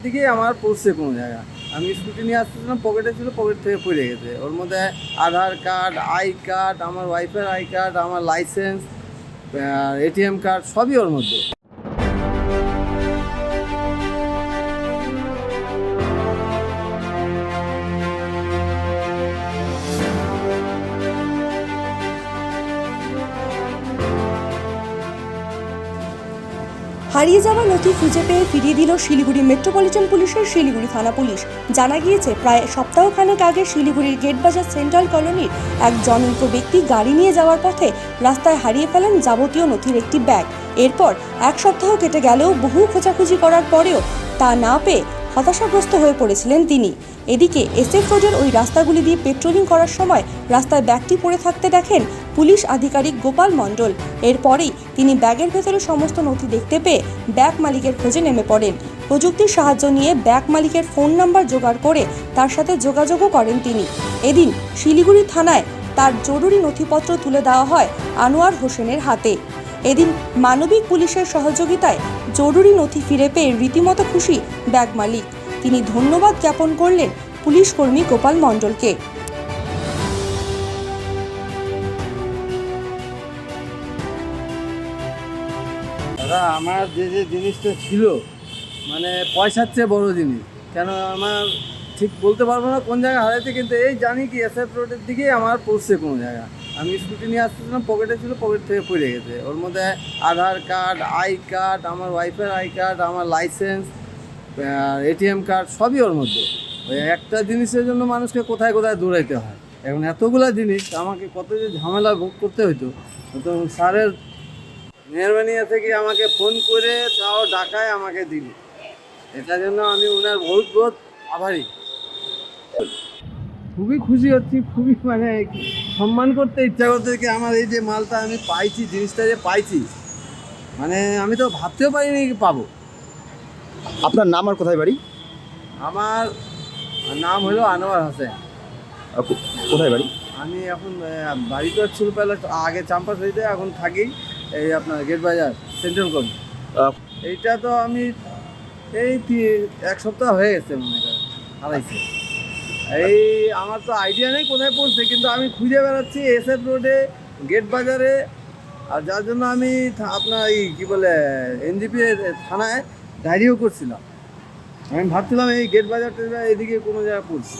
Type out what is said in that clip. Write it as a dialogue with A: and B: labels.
A: দিকে আমার পড়ছে কোনো জায়গা। আমি স্কুটি নিয়ে আসতেছিলাম, পকেটে ছিল, পকেট থেকে পড়ে গেছে। ওর মধ্যে আধার কার্ড, আই কার্ড, আমার ওয়াইফের আই কার্ড, আমার লাইসেন্স, এটিএম কার্ড সবই ওর মধ্যে।
B: হারিয়ে যাওয়া নথি খুঁজে পেয়ে ফিরিয়ে দিল শিলিগুড়ি মেট্রোপলিটন পুলিশের শিলিগুড়ি থানা পুলিশ। জানা গিয়েছে, প্রায় সপ্তাহখানেক আগে শিলিগুড়ির গেটবাজার সেন্ট্রাল কলোনির এক জনৈক ব্যক্তি গাড়ি নিয়ে যাওয়ার পথে রাস্তায় হারিয়ে ফেলেন যাবতীয় নথির একটি ব্যাগ। এরপর এক সপ্তাহ কেটে গেলেও বহু খোঁজাখুঁজি করার পরেও তা না পেয়ে হতাশাগ্রস্ত হয়ে পড়েছিলেন তিনি। এদিকে এসএফ রোডের ওই রাস্তাগুলি দিয়ে পেট্রোলিং করার সময় রাস্তায় ব্যাগটি পড়ে থাকতে দেখেন পুলিশ আধিকারিক গোপাল মণ্ডল। এরপরেই তিনি ব্যাগের ভেতরে সমস্ত নথি দেখতে পেয়ে ব্যাগ মালিকের খোঁজে নেমে পড়েন। প্রযুক্তির সাহায্য নিয়ে ব্যাগ মালিকের ফোন নাম্বার জোগাড় করে তার সাথে যোগাযোগও করেন তিনি। এদিন শিলিগুড়ি থানায় তার জরুরি নথিপত্র তুলে দেওয়া হয় আনোয়ার হোসেনের হাতে। এদিন মানবিক পুলিশের সহযোগিতায় জরুরি নথি ফিরে পেয়ে রীতিমতো খুশি ব্যাগ মালিক। তিনি ধন্যবাদ জ্ঞাপন করলেন পুলিশ কর্মী গোপাল মণ্ডলকে।
A: দাদা, আমার যে জিনিসটা ছিল, মানে পয়সার চেয়ে বড় জিনিস। কেন আমার ঠিক বলতে পারবো না কোন জায়গায় হারাইছে, কিন্তু এই জানি কি এসএফ রোডের দিকেই আমার পড়ছে কোনো জায়গা। আমি স্কুটি নিয়ে আসতেছিলাম, পকেটে ছিল, পকেট থেকে পড়ে গেছে। ওর মধ্যে আধার কার্ড, আই কার্ড, আমার ওয়াইফের আই কার্ড, আমার লাইসেন্স, এটিএম কার্ড সবই ওর মধ্যে। ওই একটা জিনিসের জন্য মানুষকে কোথায় কোথায় দৌড়াইতে হয়। এখন এতগুলো জিনিস আমাকে কত যে ঝামেলা ভোগ করতে হতো। তো স্যারের মেহরবানি আছে কি আমাকে ফোন করে তাও ডাকায় আমাকে দিল। এটার জন্য আমি ওনার বহুত বহুত আভারী। খুবই খুশি হচ্ছি, খুবই মানে সম্মান করতে ইচ্ছা করতে কি আমার এই যে মালটা আমি পাইছি, জিনিসটা যে পাইছি, মানে আমি তো ভাবতেও পারিনি পাবো।
C: আপনার নাম আর কোথায় বাড়ি?
A: আমার নাম হলো আনোয়ার হোসেন।
C: কোথায় বাড়ি?
A: আমি এখন বাড়িতে ছিল পেলে, আগে চাম্পাশাড়িতে, এখন থাকি এই আপনার গেটবাজার সেন্ট্রাল কলোনি। এইটা তো আমি এই এক সপ্তাহ হয়ে গেছে মনে করেন হারাইছে। এই আমার তো আইডিয়া নেই কোথায় পৌঁছছে, কিন্তু আমি খুঁজে বেড়াচ্ছি এসএফ রোডে, গেট বাজারে। আর যার জন্য আমি আপনার এই কী বলে এনজিপি থানায় ডায়েরিও করছিলাম। আমি ভাবছিলাম এই গেট বাজারটা এদিকে কোনো জায়গায় পড়ছে।